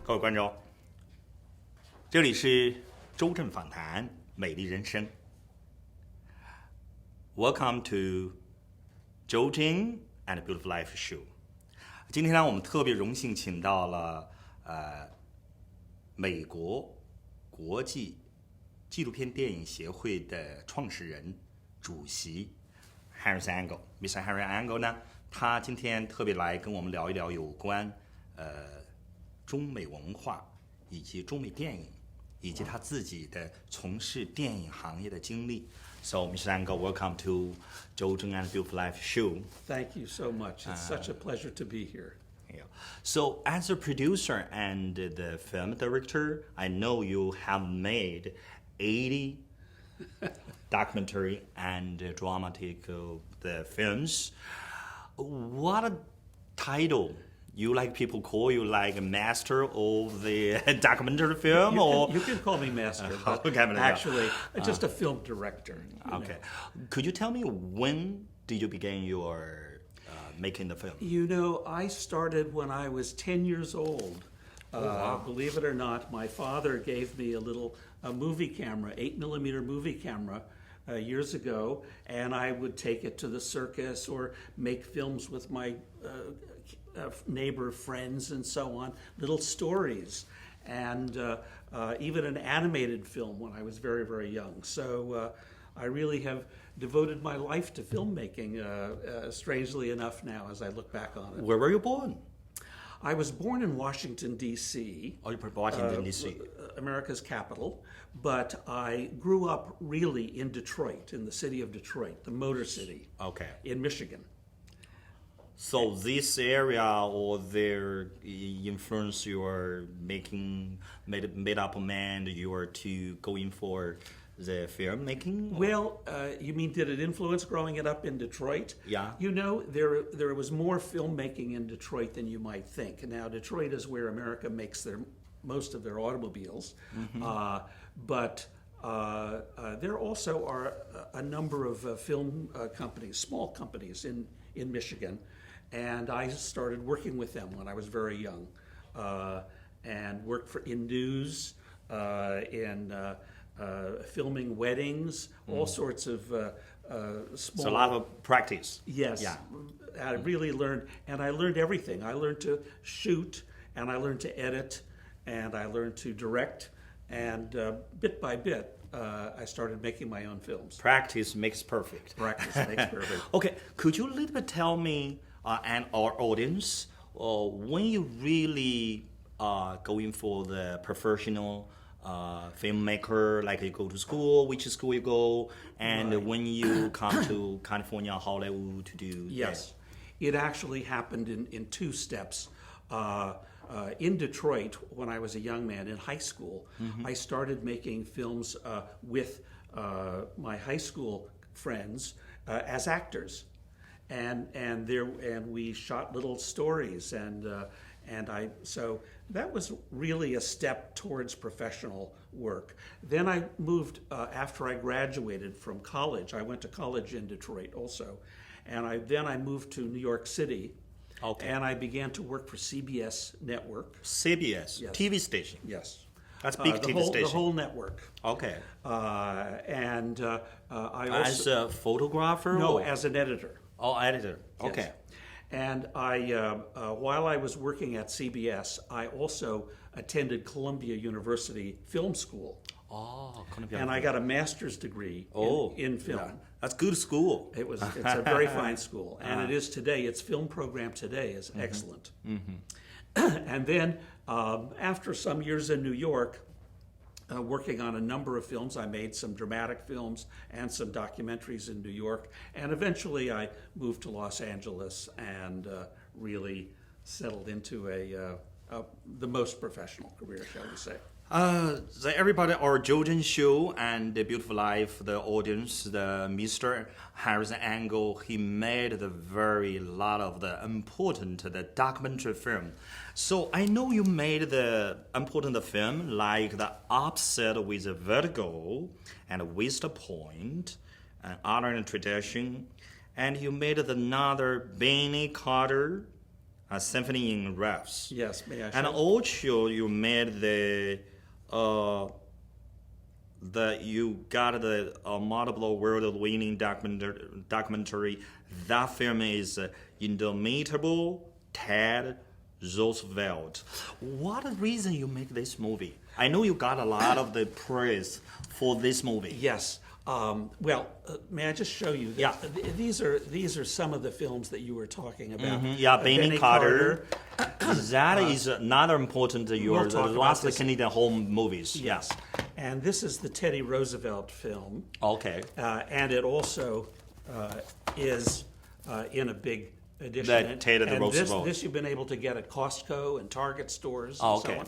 各位观众，这里是周正访谈美丽人生。Welcome to 周正 and Beautiful Life Show。今天呢，我们特别荣幸请到了美国国际纪录片电影协会的创始人、主席 Harris Angle。Mr. Harris Angle 呢，他今天特别来跟我们聊一聊有关中美文化以及中美电影，以及他自己的从事电影行业的经历。So, Mr. Angle, welcome to 周正 and Beautiful Life Show. Thank you so much. It's such a pleasure to be here. Yeah. So, as a producer and the film director, I know you have made 80 documentary and dramatic the films. What a title! You like people call you like a master of the documentary film, You can call me master, but actually, just a film director. Okay. Could you tell me when did you begin your making the film? You know, I started when I was 10 years old. Wow. Believe it or not, my father gave me a movie camera, 8mm movie camera, years ago, and I would take it to the circus or make films with my neighbor friends and so on, little stories, and even an animated film when I was very, very young. So I really have devoted my life to filmmaking, strangely enough now as I look back on it. Where were you born? I was born in Washington, D.C. Oh, you were Washington, D.C. America's capital, but I grew up really in Detroit, in the city of Detroit, the Motor City, Okay. in Michigan. So this area or their influence you are made up mind you are to going for the filmmaking? Well, you mean did it influence growing it up in Detroit? Yeah. You know, there was more filmmaking in Detroit than you might think. Now, Detroit is where America makes most of their automobiles, but there also are a number of film companies, small companies in Michigan, and I started working with them when I was very young, and worked in news, in filming weddings, all sorts of small. So a lot of practice. Yes. Yeah. I really learned, and I learned everything. I learned to shoot, and I learned to edit, and I learned to direct, and bit by bit, I started making my own films. Practice makes perfect. Practice makes perfect. Okay, could you a little bit tell me and our audience when you really going for the professional filmmaker, like you go to school, which school you go, and Right. when you come to California, Hollywood to do Yes. It actually happened in two steps. In Detroit, when I was a young man in high school, I started making films with my high school friends as actors, and we shot little stories, so that was really a step towards professional work. Then I moved after I graduated from college. I went to college in Detroit also, and then I moved to New York City. Okay. And I began to work for CBS Network. CBS, Yes. TV station. Yes. That's big TV station. The whole network. Okay. I also... As a photographer? No, or? as an editor. Oh, editor. Okay. Yes. And while I was working at CBS, I also attended Columbia University Film School. Oh, Columbia. And I got a master's degree in film. Yeah. That's good school. It's a very fine school, and it is today. Its film program today is excellent. And then after some years in New York, working on a number of films, I made some dramatic films and some documentaries in New York, and eventually I moved to Los Angeles and really settled into the most professional career, shall we say. Everybody, our Jordan show and the Beautiful Life, the audience, the Mr. Harris Angle, he made the very lot of the important the documentary film. So I know you made the important film like the Upset with Vertigo and Waste Point and Honor and Tradition, and you made another Benny Carter Symphony in Refs. Yes, may I show? And also you made you got the multiple award-winning documentary. That film is Indomitable Ted Roosevelt. What reason you make this movie? I know you got a lot of the praise for this movie. Yes. May I just show you? Yeah. These are some of the films that you were talking about. Yeah, Benny Carter. That is another important We'll talk about last this. Canadian home movies. Yes. And this is the Teddy Roosevelt film. Okay. And it also is in a big edition. The Teddy Roosevelt. This you've been able to get at Costco and Target stores Oh, and okay.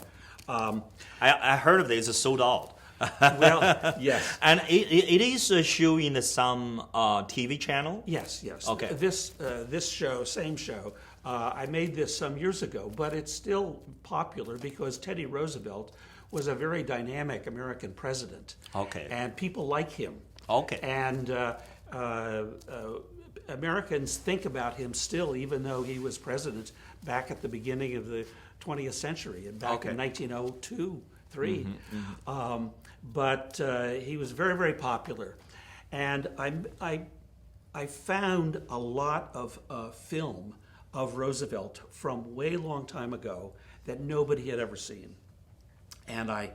so on. I heard of this. It's sold out. Well, yes. And it is shown in some TV channel? Yes. Okay. This show, same show, I made this some years ago, but it's still popular because Teddy Roosevelt was a very dynamic American president. Okay. And people like him. Okay. And Americans think about him still, even though he was president back at the beginning of the 20th century, and back in 1902, 3. But he was very, very popular. And I found a lot of film of Roosevelt from way long time ago that nobody had ever seen. And I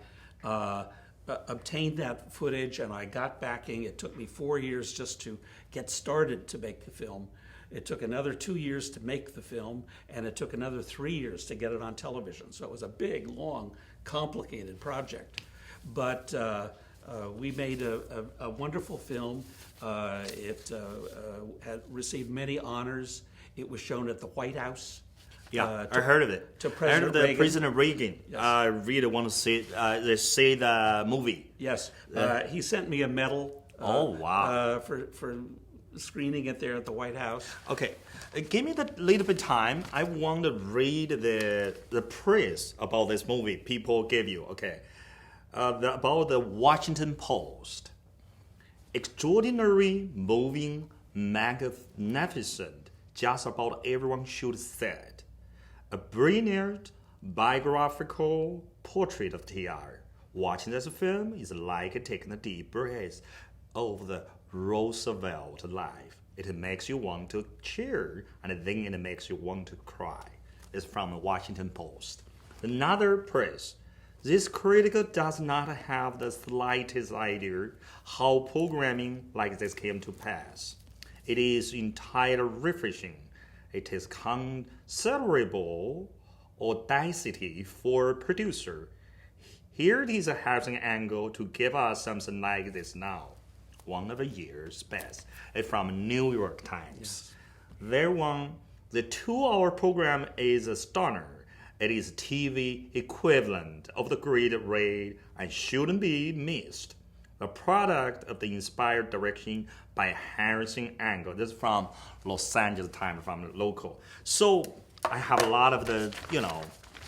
obtained that footage, and I got backing. It took me 4 years just to get started to make the film. It took another 2 years to make the film, and it took another 3 years to get it on television. So it was a big, long, complicated project. But we made a wonderful film. It had received many honors. It was shown at the White House. Yeah, I heard of it. To I heard President of the Reagan. President Reagan. Yes. I really want to see the movie. Yes, he sent me a medal. Oh, wow. For screening it there at the White House. Okay, give me that little bit time. I want to read the praise about this movie people give you. Okay, about the Washington Post. Extraordinary, moving, magnificent. Just about everyone should said. A brilliant biographical portrait of TR. Watching this film is like taking a deep breath of the Roosevelt life. It makes you want to cheer, and then it makes you want to cry. It's from the Washington Post. Another praise. This critical does not have the slightest idea how programming like this came to pass. It is entirely refreshing. It is considerable audacity for a producer. Here it is a Harrison angle to give us something like this now. One of the year's best. It's from New York Times. Yes. The 2-hour program is a stunner. It is TV equivalent of the Great Raid and shouldn't be missed. The product of the inspired direction by Harrison Angle. This is from Los Angeles Times, from the local. So I have a lot of the,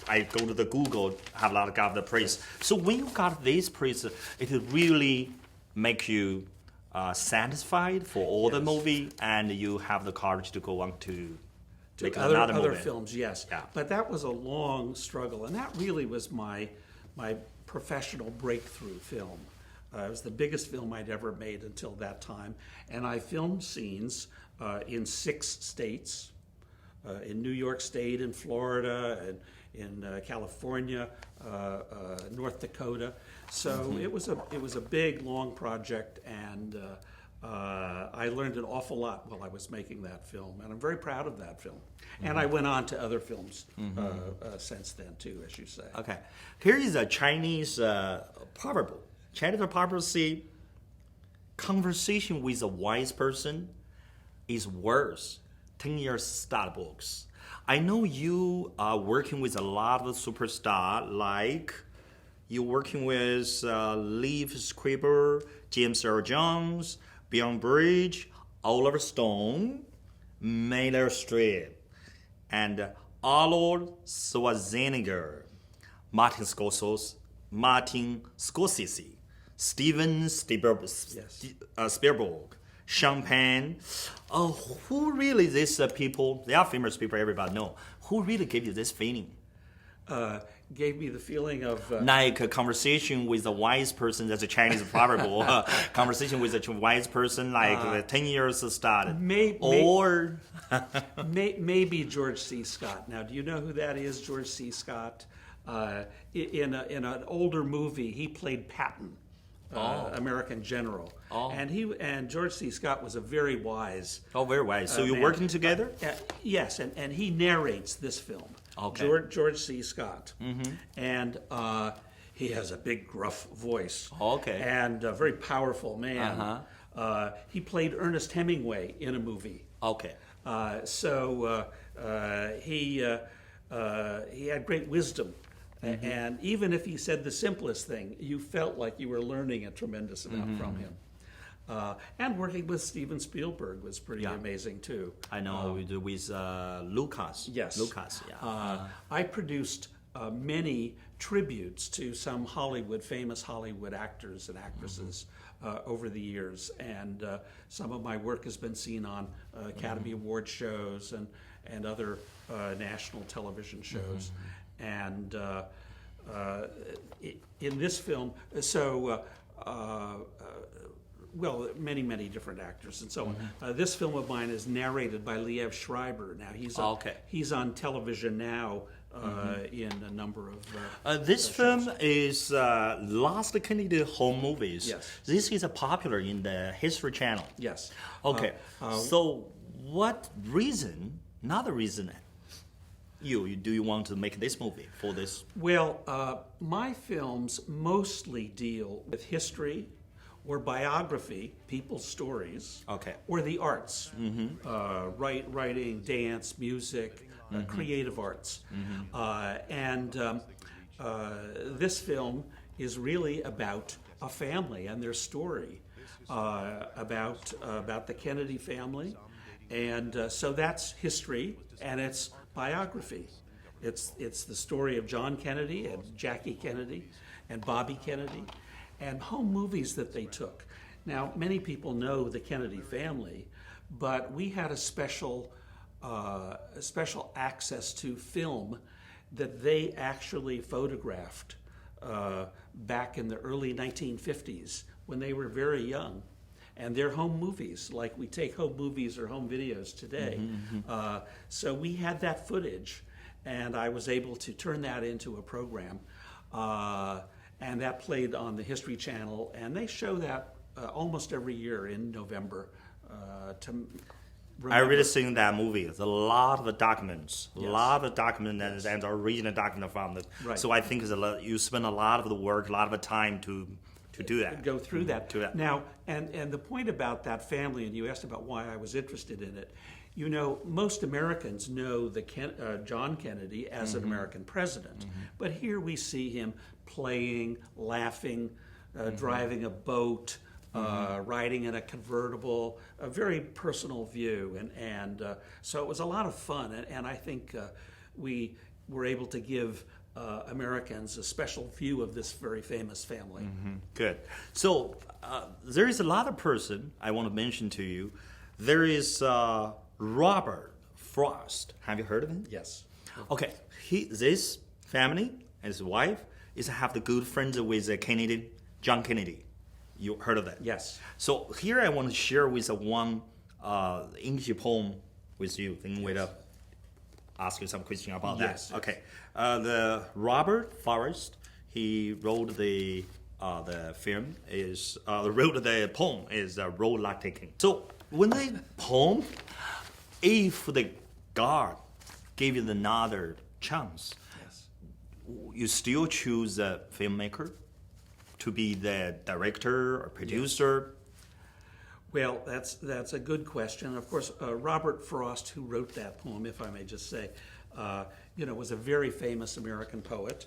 I go to the Google, have a lot of the praise. So when you got this praise, it really make you satisfied for all the movie, and you have the courage to go on to make another movie. Other films, yes. Yeah. But that was a long struggle, and that really was my professional breakthrough film. It was the biggest film I'd ever made until that time, and I filmed scenes in 6 states, in New York State, in Florida, and in California, North Dakota. So it was a big, long project, and I learned an awful lot while I was making that film, and I'm very proud of that film. And I went on to other films since then too, as you say. Okay, here is a Chinese proverb. Chinese proverb say, conversation with a wise person is worth 10 years study books. I know you are working with a lot of superstars, like you're working with Leif Scriber, James Earl Jones, Bjorn Bridge, Oliver Stone, Meryl Streep, and Arnold Schwarzenegger, Martin Scorsese, Steven Spielberg, Sean Penn. Who really these people? They are famous people everybody know. Who really gave you this feeling? Gave me the feeling of Like a conversation with a wise person, that's a Chinese proverb. Conversation with a wise person, like 10 years started. Or maybe George C. Scott. Now, do you know who that is, George C. Scott? In an older movie, he played Patton, American general. And George C. Scott was a very wise. Oh, very wise. So you're man. working together? Yes, and he narrates this film. Okay. George C. Scott. And he has a big, gruff voice. Okay. And a very powerful man. He played Ernest Hemingway in a movie. Okay. So he had great wisdom. And even if he said the simplest thing, you felt like you were learning a tremendous amount from him. And working with Steven Spielberg was pretty amazing too. I know with Lucas. Yes. Lucas, yeah. I produced many tributes to some famous Hollywood actors and actresses over the years. And some of my work has been seen on Academy Award shows and other national television shows. And in this film, many, many different actors and so on. This film of mine is narrated by Liev Schreiber. Now he's on television now in a number of. This film is Last Kennedy Home Movies. Yes. This is popular in the History Channel. Yes. Okay. So, what reason? Another reason. Do you want to make this movie for this? Well, my films mostly deal with history or biography, people's stories, or the arts, writing, dance, music, creative arts. And this film is really about a family and their story, about the Kennedy family. And so that's history, and it's biography. It's the story of John Kennedy and Jackie Kennedy and Bobby Kennedy, and home movies that they took. Now, many people know the Kennedy family, but we had a special access to film that they actually photographed back in the early 1950s when they were very young. And they're home movies, like we take home movies or home videos today. So we had that footage, and I was able to turn that into a program. And that played on the History Channel, and they show that almost every year in November. I really seen that movie. There's a lot of documents, and original document from it. Right. So I think you spend a lot of the work, a lot of time to do that. Go through that. Now, and the point about that family, and you asked about why I was interested in it, you know, most Americans know John Kennedy as an American president, but here we see him playing, laughing, driving a boat, riding in a convertible, a very personal view, and so it was a lot of fun, and I think we were able to give Americans a special view of this very famous family. Good. So there is a lot of person I want to mention to you. There is Robert Frost. Have you heard of him? Yes. Okay. This family, his wife, have the good friends with John Kennedy. You heard of that? Yes. So here I want to share with one English poem with you. Then we'll ask you some question about that. Yes. Okay. The Robert Forrest, he wrote the film wrote the poem is Road Like Taking. So when the poem, if the God gave you another chance, you still choose the filmmaker to be the director or producer? Well, that's a good question. Of course, Robert Frost, who wrote that poem, if I may just say, was a very famous American poet.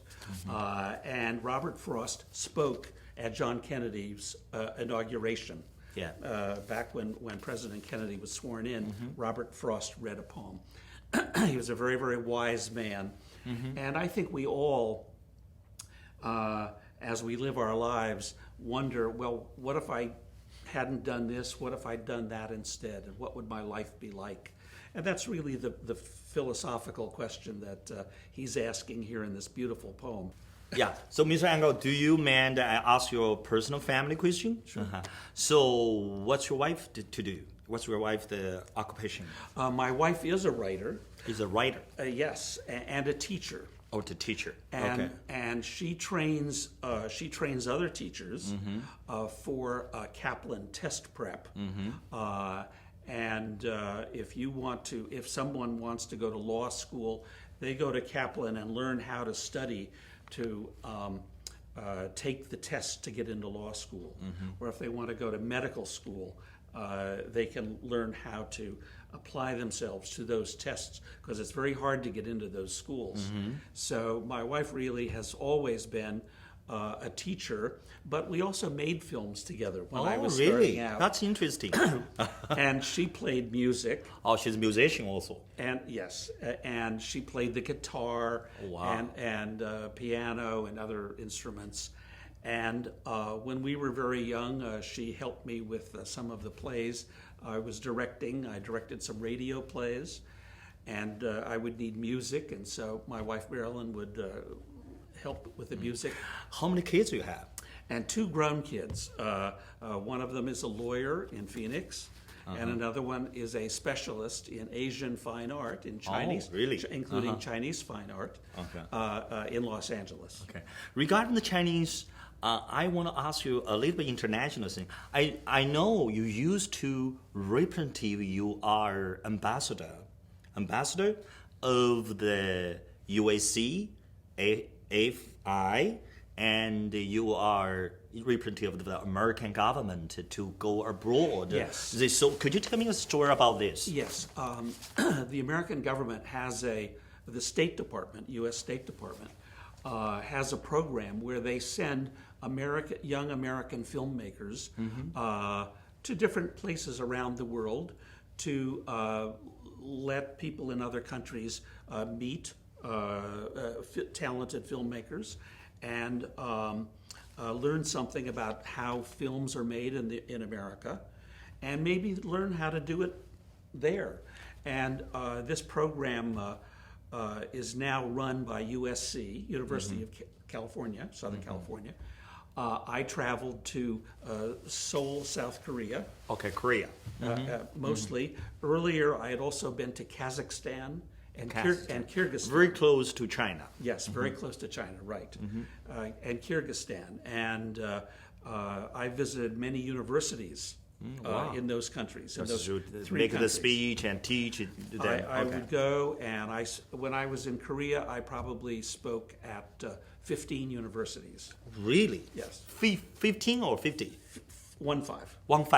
And Robert Frost spoke at John Kennedy's inauguration. Back when President Kennedy was sworn in, Robert Frost read a poem. He was a very, very wise man. And I think we all, as we live our lives, wonder, well, what if I hadn't done this? What if I'd done that instead? And what would my life be like? And that's really the philosophical question that he's asking here in this beautiful poem. Yeah. So, Mr. Angle, do you mind I ask your personal family question? Sure. So, what's your wife to do? What's your wife's occupation? My wife is a writer. Is a writer. Yes, and a teacher. Oh, the teacher. And, okay. and she trains other teachers for Kaplan test prep. And if someone wants to go to law school, they go to Kaplan and learn how to study to take the test to get into law school. Or if they want to go to medical school, they can learn how to apply themselves to those tests, because it's very hard to get into those schools. So my wife really has always been a teacher, but we also made films together when I was starting out. That's interesting. And she played music. Oh, she's a musician also. And yes, and she played the guitar and piano and other instruments. And when we were very young, she helped me with some of the plays I was directing. I directed some radio plays, and I would need music, and so my wife Marilyn would help with the music. How many kids do you have? And 2 grown kids. One of them is a lawyer in Phoenix, and another one is a specialist in Asian fine art, in Chinese, including Chinese fine art, in Los Angeles. Okay. Regarding the Chinese, I want to ask you a little bit international thing. I know you used to representative. You are ambassador of the UAC, AFI, and you are representative of the American government to go abroad. Yes. So could you tell me a story about this? Yes. The American government has the State Department, U.S. State Department, has a program where they send young American filmmakers to different places around the world to let people in other countries meet talented filmmakers and learn something about how films are made in America, and maybe learn how to do it there. And this program is now run by USC, University of California, Southern California. I traveled to Seoul, South Korea. Okay, Korea. Mostly. Earlier, I had also been to Kazakhstan and Kyrgyzstan. Very close to China. Yes, very close to China, right. And Kyrgyzstan. And I visited many universities in those countries. In those three make countries. the speech and teach them. I would go, and when I was in Korea, I probably spoke at 15 universities. Really? Yes. 15 or 50? 15.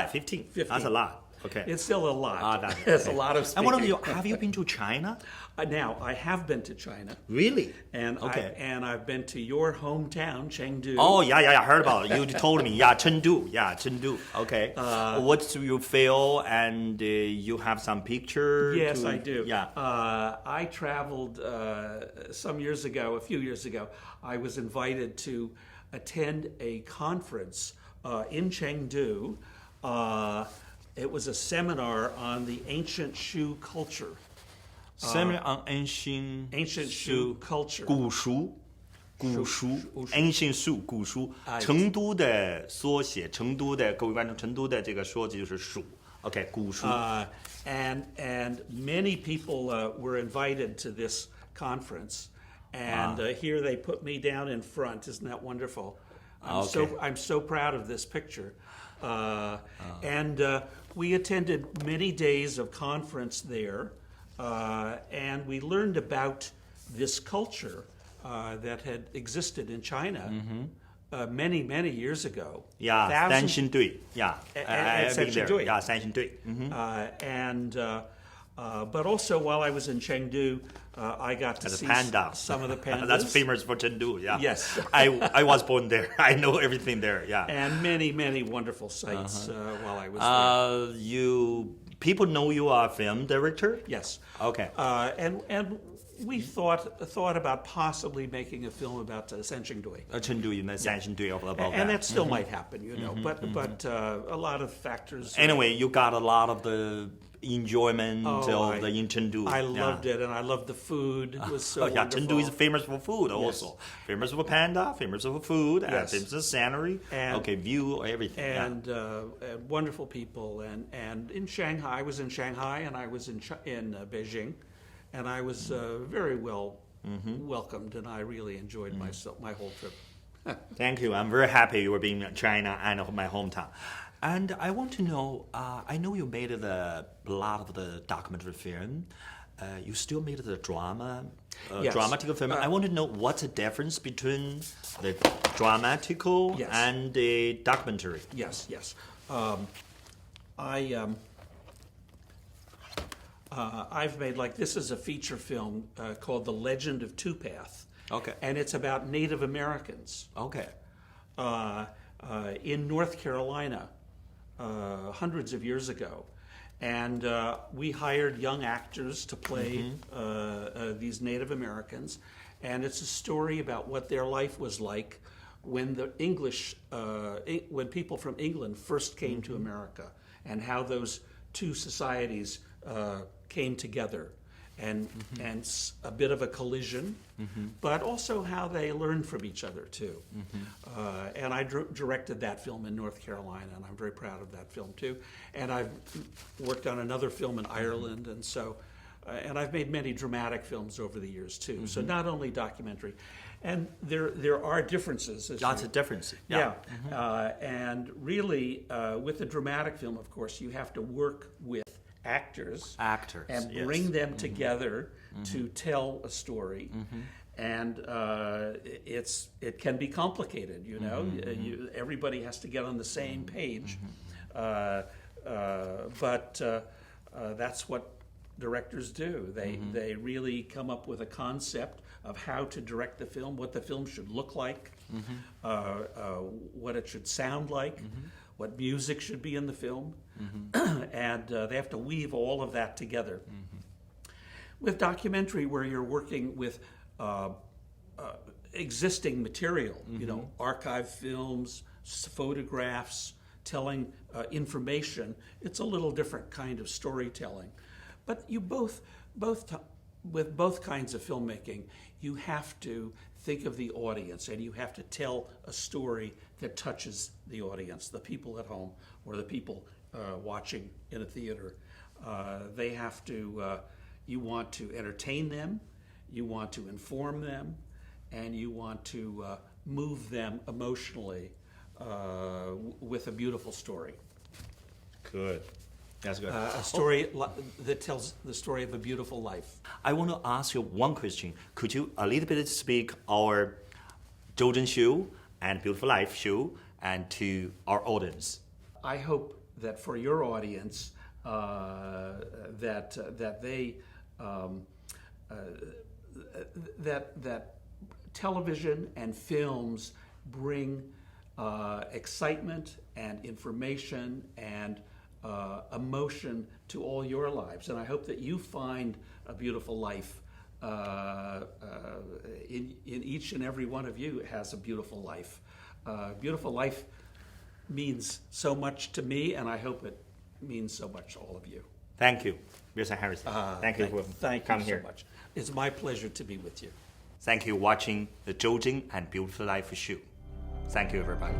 15. That's a lot. Okay. It's still a lot. That's It's a lot of And speaking. have you been to China? Now, I have been to China. Really? And I've been to your hometown, Chengdu. Oh, yeah, I heard about it. You told me. Yeah, Chengdu. Okay. What do you feel? And you have some picture? Yes, I do. Yeah. I traveled a few years ago. I was invited to attend a conference in Chengdu. It was a seminar on the ancient Shu culture. Seminar on ancient Shu culture. 古书 ancient Shu 古书，成都的缩写，成都的各位观众，成都的这个说就是蜀。Okay, 古书。And many people were invited to this conference, and here they put me down in front. Isn't that wonderful? I'm so proud of this picture. And we attended many days of conference there, and we learned about this culture that had existed in China many, many years ago. Yeah, 三星堆. Yeah, at Chengdu. Yeah, 三星堆. But also while I was in Chengdu, I got to see some of the pandas. That's famous for Chengdu, yeah. Yes. I was born there. I know everything there, yeah. And many, many wonderful sights while I was there. People know you are a film director? Yes. Okay. And we thought about possibly making a film about Senjingdui. 成都的三星堆 about And that. that still might happen, you know, but a lot of factors. Anyway, you got a lot of the enjoyment of the in Chengdu. I loved it, and I loved the food. It was so yeah, wonderful. Chengdu is famous for food also. Famous for panda, famous for food, and Yes. famous for scenery. And- View, everything. and wonderful people. And in Shanghai, I was in Shanghai, and I was in Beijing, and I was very well welcomed, and I really enjoyed myself my whole trip. Thank you. I'm very happy you were being in China and my hometown. And I want to know, I know you made a lot of the documentary film. You still made the drama, Yes. dramatical film. I want to know what's the difference between the dramatical Yes. and the documentary. Yes. I've made, like, this is a feature film called The Legend of Two-Path. Okay. And it's about Native Americans Okay. In North Carolina hundreds of years ago. And we hired young actors to play these Native Americans. And it's a story about what their life was like when the when people from England first came to America, and how those two societies came together, and a bit of a collision, but also how they learned from each other too. And I directed that film in North Carolina, and I'm very proud of that film too. And I've worked on another film in Ireland, and so, and I've made many dramatic films over the years too. So not only documentary, and there are differences. Lots of difference. Yeah. And really, with a dramatic film, of course, you have to work with actors and yes. bring them together to tell a story. And it can be complicated, you know. Everybody has to get on the same page. But that's what directors do. They really come up with a concept of how to direct the film, what the film should look like, what it should sound like, what music should be in the film, and they have to weave all of that together. With documentary, where you're working with existing material, you know, archive films, photographs, telling information, it's a little different kind of storytelling. But you with both kinds of filmmaking, you have to think of the audience, and you have to tell a story that touches the audience, the people at home or the people watching in a theater. They have to, you want to entertain them, you want to inform them, and you want to move them emotionally with a beautiful story. Good. That's good. A story that tells the story of a beautiful life. I want to ask you one question. Could you a little bit speak our Zhou Zhen show and Beautiful Life show and to our audience? I hope that for your audience, that they that television and films bring excitement and information and emotion to all your lives, and I hope that you find a beautiful life. In each and every one of you has a beautiful life. Beautiful life means so much to me, and I hope it means so much to all of you. Thank you, Mr. Harris. Thank you for coming so here. much. It's my pleasure to be with you. Thank you for watching the Zhou Zhen and Beautiful Life show. Thank you, everybody.